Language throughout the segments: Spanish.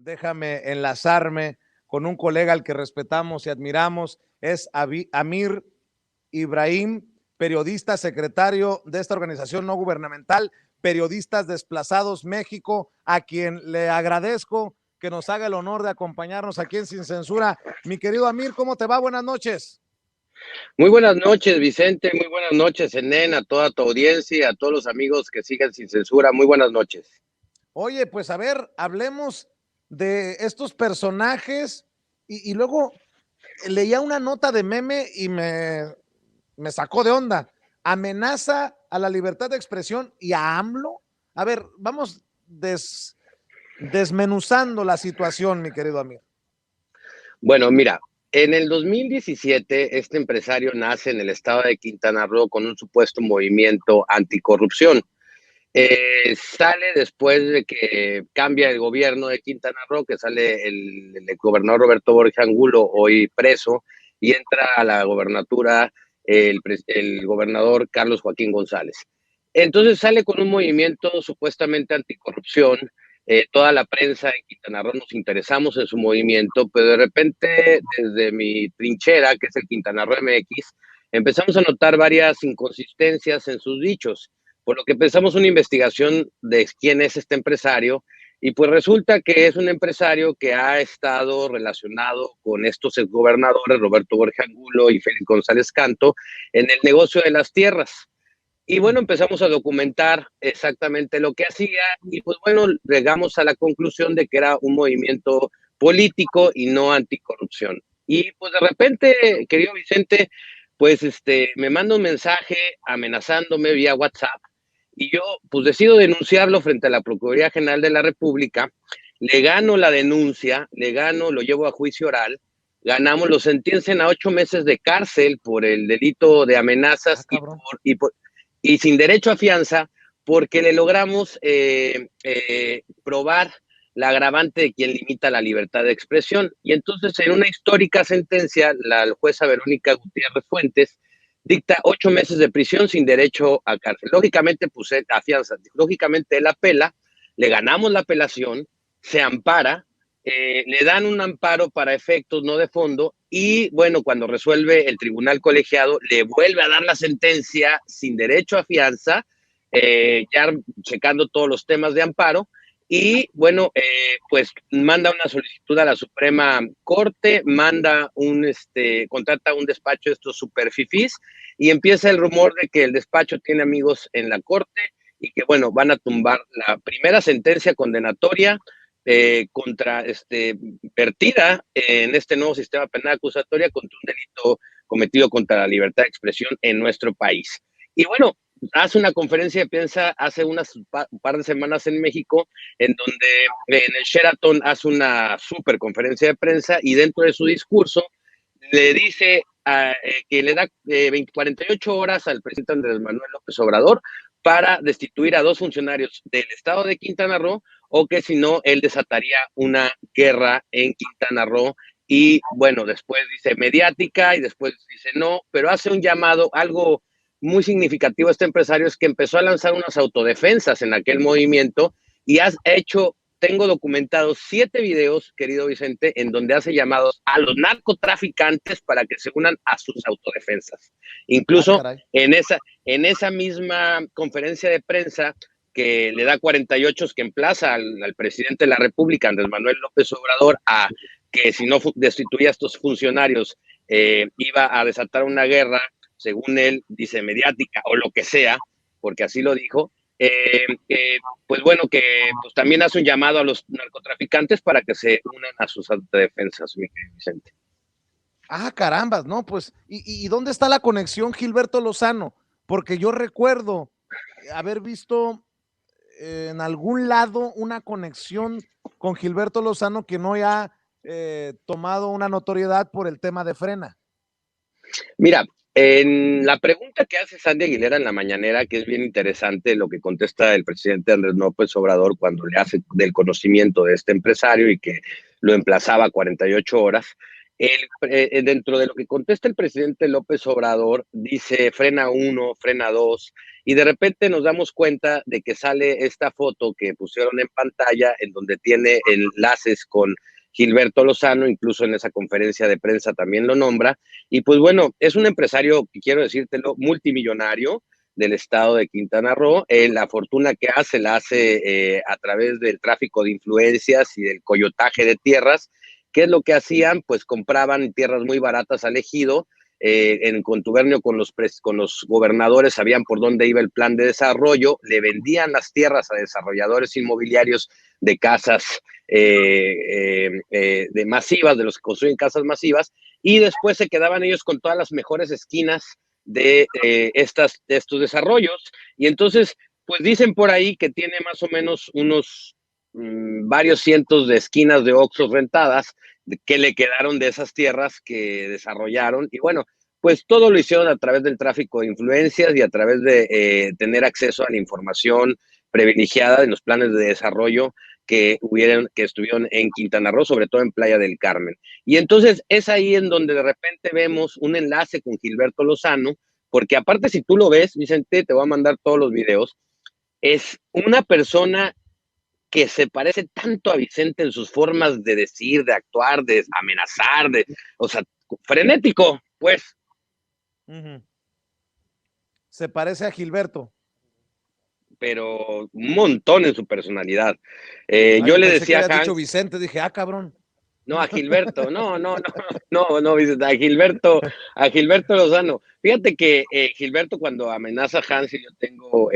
déjame enlazarme con un colega al que respetamos y admiramos, es Amir Ibrahim, periodista, secretario de esta organización no gubernamental, Periodistas Desplazados México, a quien le agradezco que nos haga el honor de acompañarnos aquí en Sin Censura. Mi querido Amir, ¿cómo te va? Buenas noches. Muy buenas noches, Vicente. Muy buenas noches, Enen, a toda tu audiencia, a todos los amigos que siguen Sin Censura. Muy buenas noches. Oye, pues a ver, hablemos de estos personajes y luego leía una nota de meme y me sacó de onda. Amenaza a la libertad de expresión y a AMLO. A ver, vamos desmenuzando la situación, mi querido amigo. Bueno, mira, en el 2017 este empresario nace en el estado de Quintana Roo con un supuesto movimiento anticorrupción. Sale después de que cambia el gobierno de Quintana Roo, que sale el gobernador Roberto Borges Angulo, hoy preso, y entra a la gobernatura el gobernador Carlos Joaquín González. Entonces sale con un movimiento supuestamente anticorrupción. Toda la prensa en Quintana Roo nos interesamos en su movimiento, pero de repente desde mi trinchera, que es el Quintana Roo MX, empezamos a notar varias inconsistencias en sus dichos, por lo que empezamos una investigación de quién es este empresario, y pues resulta que es un empresario que ha estado relacionado con estos exgobernadores, Roberto Borges Angulo y Félix González Canto, en el negocio de las tierras. Y bueno, empezamos a documentar exactamente lo que hacía y pues bueno, llegamos a la conclusión de que era un movimiento político y no anticorrupción. Y pues de repente, querido Vicente, pues me manda un mensaje amenazándome vía WhatsApp y yo pues decido denunciarlo frente a la Procuraduría General de la República. Le gano la denuncia, le gano, lo llevo a juicio oral, ganamos, lo sentencian a 8 meses de cárcel por el delito de amenazas y sin derecho a fianza, porque le logramos probar la agravante de quien limita la libertad de expresión. Y entonces, en una histórica sentencia, la jueza Verónica Gutiérrez Fuentes dicta 8 meses de prisión sin derecho a cárcel. Lógicamente, pues a fianza. Lógicamente, él apela, le ganamos la apelación, se ampara, le dan un amparo para efectos, no de fondo, y bueno, cuando resuelve el tribunal colegiado, le vuelve a dar la sentencia sin derecho a fianza, ya checando todos los temas de amparo, y bueno, pues manda una solicitud a la Suprema Corte, contrata un despacho de estos super fifís, y empieza el rumor de que el despacho tiene amigos en la Corte, y que bueno, van a tumbar la primera sentencia condenatoria vertida en este nuevo sistema penal acusatoria contra un delito cometido contra la libertad de expresión en nuestro país. Y bueno, hace una conferencia de prensa hace un par de semanas en México, en donde en el Sheraton hace una super conferencia de prensa y dentro de su discurso le dice que le da 48 horas al presidente Andrés Manuel López Obrador para destituir a 2 funcionarios del estado de Quintana Roo, o que si no, él desataría una guerra en Quintana Roo. Y bueno, después dice mediática y después dice no, pero hace un llamado, algo muy significativo este empresario es que empezó a lanzar unas autodefensas en aquel movimiento y tengo documentados 7 videos, querido Vicente, en donde hace llamados a los narcotraficantes para que se unan a sus autodefensas. Incluso en esa misma conferencia de prensa que le da 48, que emplaza al presidente de la República, Andrés Manuel López Obrador, a que si no destituía a estos funcionarios, iba a desatar una guerra, según él, dice mediática o lo que sea, porque así lo dijo. Pues bueno, que pues también hace un llamado a los narcotraficantes para que se unan a sus autodefensas, mi querido Vicente. Ah, carambas, ¿no? Pues, ¿y dónde está la conexión Gilberto Lozano? Porque yo recuerdo haber visto en algún lado una conexión con Gilberto Lozano que no ha tomado una notoriedad por el tema de Frena. Mira, en la pregunta que hace Sandy Aguilera en la mañanera, que es bien interesante lo que contesta el presidente Andrés López Obrador cuando le hace del conocimiento de este empresario y que lo emplazaba 48 horas, Dentro de lo que contesta el presidente López Obrador, dice frena uno, frena dos, y de repente nos damos cuenta de que sale esta foto que pusieron en pantalla, en donde tiene enlaces con Gilberto Lozano, incluso en esa conferencia de prensa también lo nombra, y pues bueno, es un empresario, quiero decírtelo, multimillonario del estado de Quintana Roo. La fortuna que hace la hace a través del tráfico de influencias y del coyotaje de tierras. ¿Qué es lo que hacían? Pues compraban tierras muy baratas al ejido, en contubernio con los gobernadores, sabían por dónde iba el plan de desarrollo, le vendían las tierras a desarrolladores inmobiliarios de casas de masivas, de los que construyen casas masivas, y después se quedaban ellos con todas las mejores esquinas de estos desarrollos. Y entonces, pues dicen por ahí que tiene más o menos unos varios cientos de esquinas de Oxxos rentadas que le quedaron de esas tierras que desarrollaron. Y bueno, pues todo lo hicieron a través del tráfico de influencias y a través de tener acceso a la información privilegiada de los planes de desarrollo que estuvieron en Quintana Roo, sobre todo en Playa del Carmen. Y entonces es ahí en donde de repente vemos un enlace con Gilberto Lozano, porque aparte si tú lo ves, Vicente, te voy a mandar todos los videos, es una persona que se parece tanto a Vicente en sus formas de decir, de actuar, de amenazar, o sea, frenético, pues. Se parece a Gilberto. Pero un montón en su personalidad. Yo le pensé que decía a había Hank, dicho Vicente, dije, cabrón. no, a Gilberto, no, Vicente, a Gilberto Lozano. Fíjate que Gilberto, cuando amenaza a Hans, y yo tengo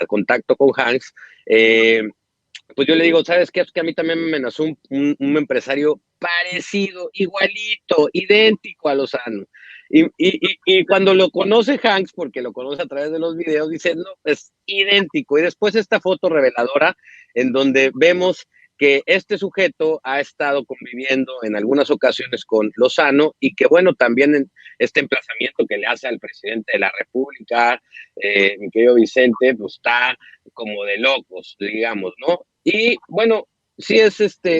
contacto con Hans, pues yo le digo, ¿sabes qué? Es que a mí también me amenazó un empresario parecido, igualito, idéntico a Lozano. Y cuando lo conoce Hanks, porque lo conoce a través de los videos, dice, no, es idéntico. Y después esta foto reveladora en donde vemos que este sujeto ha estado conviviendo en algunas ocasiones con Lozano y que bueno, también en este emplazamiento que le hace al presidente de la República, mi querido Vicente, pues está como de locos, digamos, ¿no? Y bueno, sí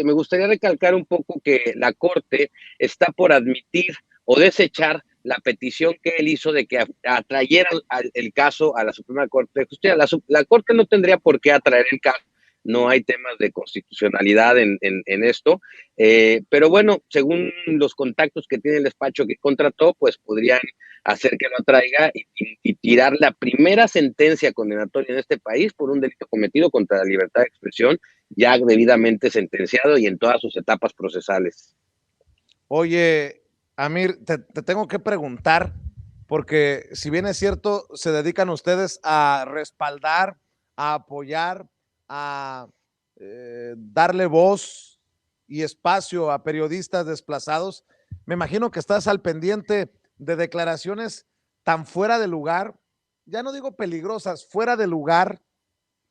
me gustaría recalcar un poco que la Corte está por admitir o desechar la petición que él hizo de que atrayera el caso a la Suprema Corte de Justicia. La Corte no tendría por qué atraer el caso, no hay temas de constitucionalidad en esto, pero bueno, según los contactos que tiene el despacho que contrató, pues podrían hacer que lo atraiga y tirar la primera sentencia condenatoria en este país por un delito cometido contra la libertad de expresión, ya debidamente sentenciado y en todas sus etapas procesales. Oye, Amir, te tengo que preguntar, porque si bien es cierto, se dedican ustedes a respaldar, a apoyar, a darle voz y espacio a periodistas desplazados, me imagino que estás al pendiente de declaraciones tan fuera de lugar, ya no digo peligrosas, fuera de lugar,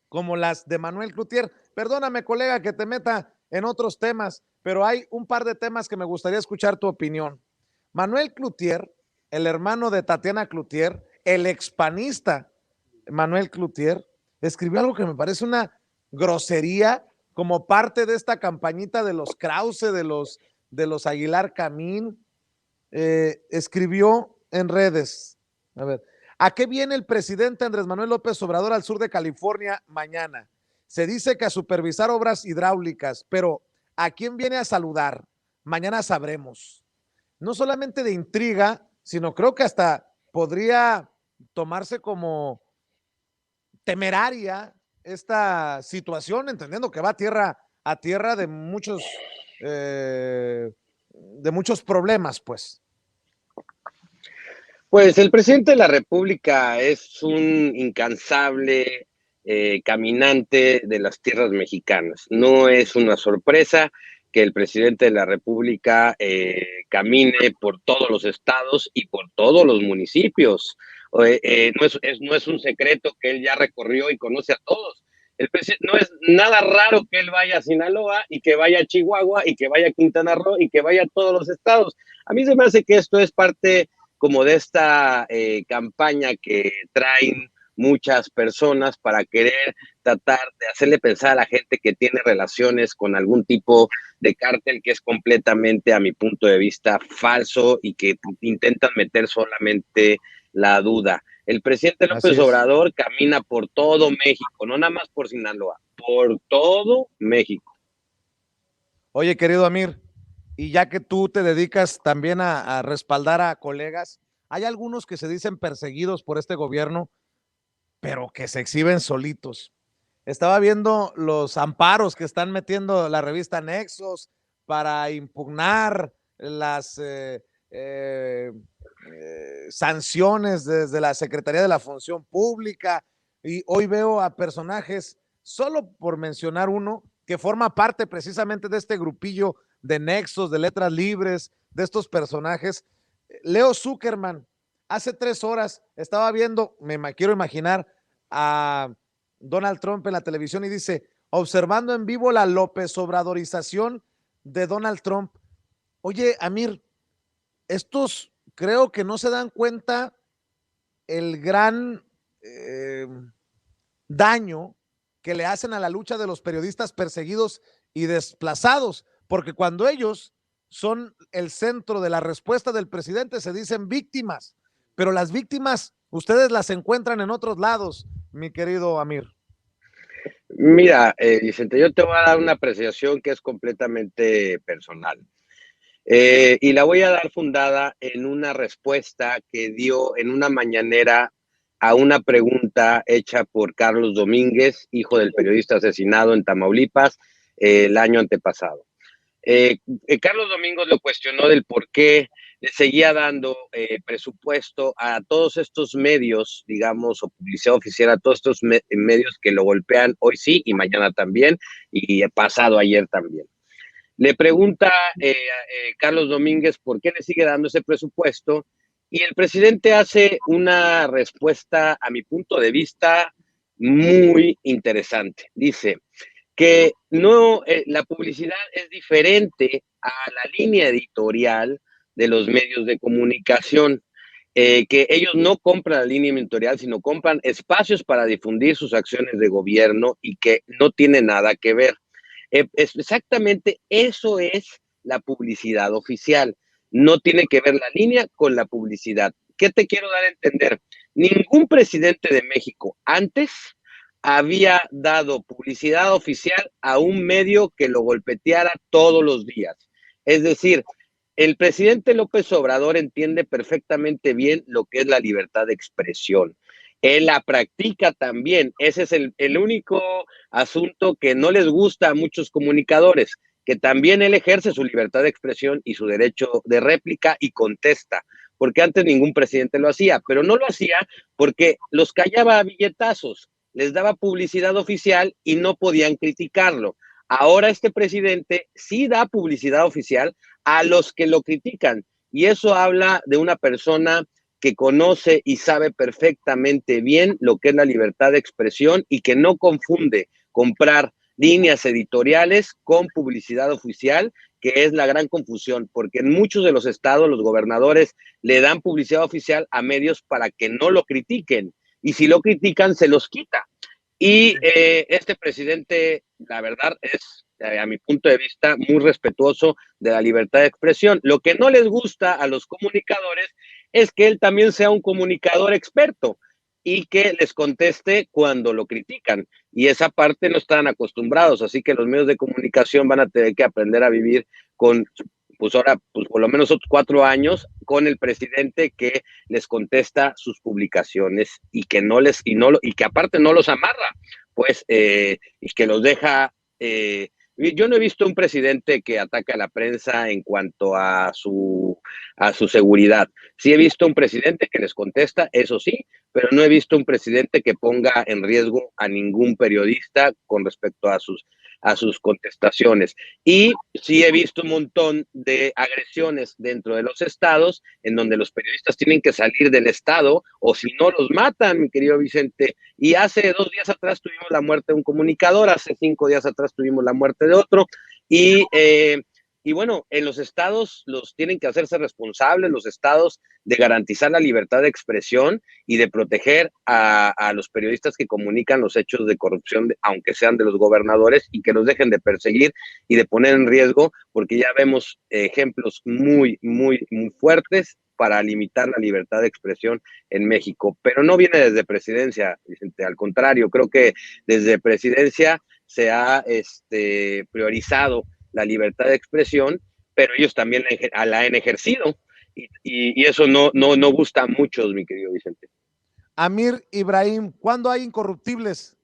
como las de Manuel Cloutier. Perdóname, colega, que te meta en otros temas, pero hay un par de temas que me gustaría escuchar tu opinión. Manuel Cloutier, el hermano de Tatiana Cloutier, el expanista Manuel Cloutier, escribió algo que me parece una grosería como parte de esta campañita de los Krause, de los Aguilar Camín. Escribió en redes, a ver, ¿a qué viene el presidente Andrés Manuel López Obrador al sur de California mañana? Se dice que a supervisar obras hidráulicas, pero ¿a quién viene a saludar? Mañana sabremos. No solamente de intriga, sino creo que hasta podría tomarse como temeraria esta situación, entendiendo que va a tierra de muchos problemas, pues. Pues el presidente de la República es un incansable caminante de las tierras mexicanas. No es una sorpresa que el presidente de la República camine por todos los estados y por todos los municipios. No es un secreto que él ya recorrió y conoce a todos. No es nada raro que él vaya a Sinaloa y que vaya a Chihuahua y que vaya a Quintana Roo y que vaya a todos los estados. A mí se me hace que esto es parte como de esta campaña que traen muchas personas para querer tratar de hacerle pensar a la gente que tiene relaciones con algún tipo de cártel, que es completamente, a mi punto de vista, falso y que intentan meter solamente la duda. El presidente Así López es. Obrador camina por todo México, no nada más por Sinaloa, por todo México. Oye, querido Amir, y ya que tú te dedicas también a respaldar a colegas, hay algunos que se dicen perseguidos por este gobierno, pero que se exhiben solitos. Estaba viendo los amparos que están metiendo la revista Nexos para impugnar las sanciones desde la Secretaría de la Función Pública, y hoy veo a personajes, solo por mencionar uno, que forma parte precisamente de este grupillo de Nexos, de Letras Libres, de estos personajes. Leo Zuckerman, hace 3 horas estaba viendo, quiero imaginar, a Donald Trump en la televisión y dice, observando en vivo la López Obradorización de Donald Trump. Oye, Amir, estos creo que no se dan cuenta el gran daño que le hacen a la lucha de los periodistas perseguidos y desplazados, porque cuando ellos son el centro de la respuesta del presidente se dicen víctimas, pero las víctimas ustedes las encuentran en otros lados, mi querido Amir. Mira, Vicente, yo te voy a dar una apreciación que es completamente personal. Y la voy a dar fundada en una respuesta que dio en una mañanera a una pregunta hecha por Carlos Domínguez, hijo del periodista asesinado en Tamaulipas el año antepasado. Carlos Domínguez lo cuestionó del por qué le seguía dando presupuesto a todos estos medios, digamos, o publicidad oficial, a todos estos medios que lo golpean hoy sí y mañana también, y pasado ayer también. Le pregunta Carlos Domínguez por qué le sigue dando ese presupuesto, y el presidente hace una respuesta, a mi punto de vista, muy interesante. Dice que no, la publicidad es diferente a la línea editorial de los medios de comunicación, que ellos no compran la línea editorial, sino compran espacios para difundir sus acciones de gobierno y que no tiene nada que ver. Exactamente eso es la publicidad oficial. No tiene que ver la línea con la publicidad. ¿Qué te quiero dar a entender? Ningún presidente de México antes había dado publicidad oficial a un medio que lo golpeteara todos los días. Es decir, el presidente López Obrador entiende perfectamente bien lo que es la libertad de expresión. Él la practica también. Ese es el único asunto que no les gusta a muchos comunicadores, que también él ejerce su libertad de expresión y su derecho de réplica y contesta, porque antes ningún presidente lo hacía, pero no lo hacía porque los callaba a billetazos, les daba publicidad oficial y no podían criticarlo. Ahora este presidente sí da publicidad oficial a los que lo critican, y eso habla de una persona que conoce y sabe perfectamente bien lo que es la libertad de expresión y que no confunde comprar líneas editoriales con publicidad oficial, que es la gran confusión, porque en muchos de los estados los gobernadores le dan publicidad oficial a medios para que no lo critiquen, y si lo critican se los quita. Y este presidente, la verdad, es, a mi punto de vista, muy respetuoso de la libertad de expresión. Lo que no les gusta a los comunicadores es que él también sea un comunicador experto y que les conteste cuando lo critican. Y esa parte no están acostumbrados, así que los medios de comunicación van a tener que aprender a vivir con, pues ahora, pues por lo menos otros 4 años, con el presidente que les contesta sus publicaciones y que no les, y que aparte no los amarra, pues, y que los deja. Yo no he visto un presidente que ataque a la prensa en cuanto a su seguridad. Sí he visto un presidente que les contesta, eso sí, pero no he visto un presidente que ponga en riesgo a ningún periodista con respecto a sus contestaciones. Y sí he visto un montón de agresiones dentro de los estados en donde los periodistas tienen que salir del estado o si no los matan, mi querido Vicente. Y hace 2 días atrás tuvimos la muerte de un comunicador, hace 5 días atrás tuvimos la muerte de otro, y Y bueno, en los estados los tienen que hacerse responsables, los estados, de garantizar la libertad de expresión y de proteger a los periodistas que comunican los hechos de corrupción, aunque sean de los gobernadores, y que los dejen de perseguir y de poner en riesgo, porque ya vemos ejemplos muy fuertes para limitar la libertad de expresión en México. Pero no viene desde presidencia, Vicente, al contrario, creo que desde presidencia se ha priorizado la libertad de expresión, pero ellos también la han ejercido y eso no gusta a muchos, mi querido Vicente. Amir Ibrahim, ¿cuándo hay Incorruptibles?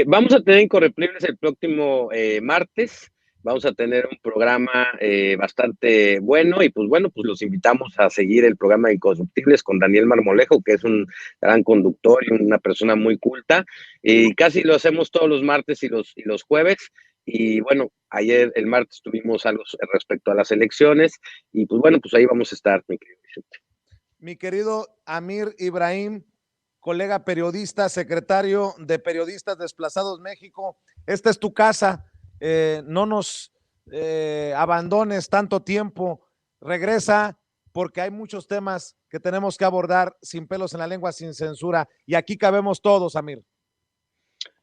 Vamos a tener Incorruptibles el próximo martes. Vamos a tener un programa bastante bueno y pues bueno, pues los invitamos a seguir el programa de Incorruptibles con Daniel Marmolejo, que es un gran conductor y una persona muy culta. Y casi lo hacemos todos los martes y los jueves. Y bueno, ayer, el martes, tuvimos algo respecto a las elecciones y pues bueno, pues ahí vamos a estar, mi querido Vicente. Mi querido Amir Ibrahim, colega periodista, secretario de Periodistas Desplazados México, esta es tu casa, no nos abandones tanto tiempo, regresa porque hay muchos temas que tenemos que abordar sin pelos en la lengua, sin censura, y aquí cabemos todos, Amir.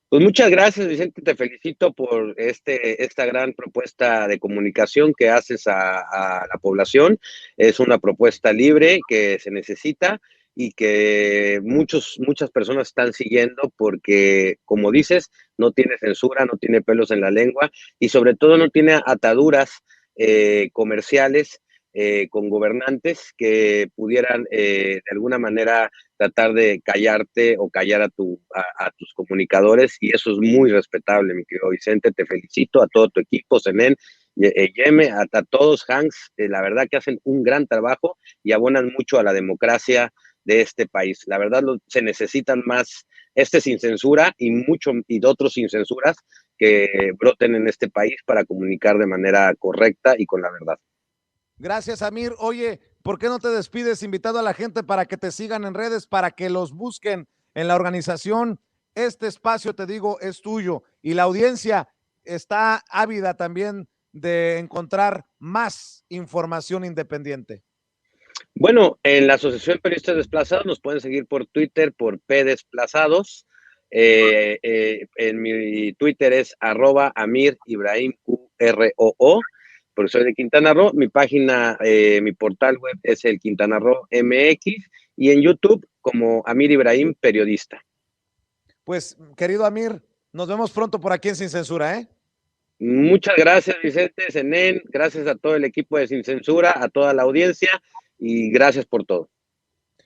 Pues muchas gracias, Vicente, te felicito por esta gran propuesta de comunicación que haces a la población. Es una propuesta libre que se necesita y que muchas personas están siguiendo porque, como dices, no tiene censura, no tiene pelos en la lengua y sobre todo no tiene ataduras comerciales con gobernantes que pudieran de alguna manera tratar de callarte o callar a tus comunicadores, y eso es muy respetable, mi querido Vicente. Te felicito, a todo tu equipo, Zenén, Yeme, a todos, Hanks, la verdad que hacen un gran trabajo y abonan mucho a la democracia de este país. La verdad se necesitan más sin censura y de otros sin censuras que broten en este país para comunicar de manera correcta y con la verdad. Gracias, Amir. Oye, ¿por qué no te despides invitando a la gente para que te sigan en redes, para que los busquen en la organización? Este espacio, te digo, es tuyo y la audiencia está ávida también de encontrar más información independiente. Bueno, en la Asociación de Periodistas Desplazados nos pueden seguir por Twitter, por PDesplazados. En mi Twitter es @AmirIbrahimQROO, porque soy de Quintana Roo. Mi página, mi portal web es el Quintana Roo MX, y en YouTube como Amir Ibrahim Periodista. Pues, querido Amir, nos vemos pronto por aquí en Sin Censura, ¿eh? Muchas gracias, Vicente, Zenén, gracias a todo el equipo de Sin Censura, a toda la audiencia, y gracias por todo.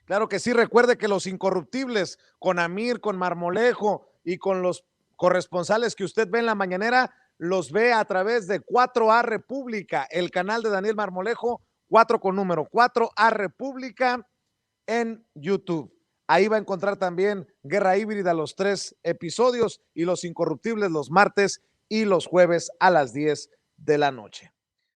Claro que sí, recuerde que los Incorruptibles, con Amir, con Marmolejo y con los corresponsales que usted ve en la mañanera, los ve a través de 4A República, el canal de Daniel Marmolejo, 4 con número, 4A República en YouTube. Ahí va a encontrar también Guerra Híbrida, los 3 episodios, y Los Incorruptibles los martes y los jueves a las 10 de la noche.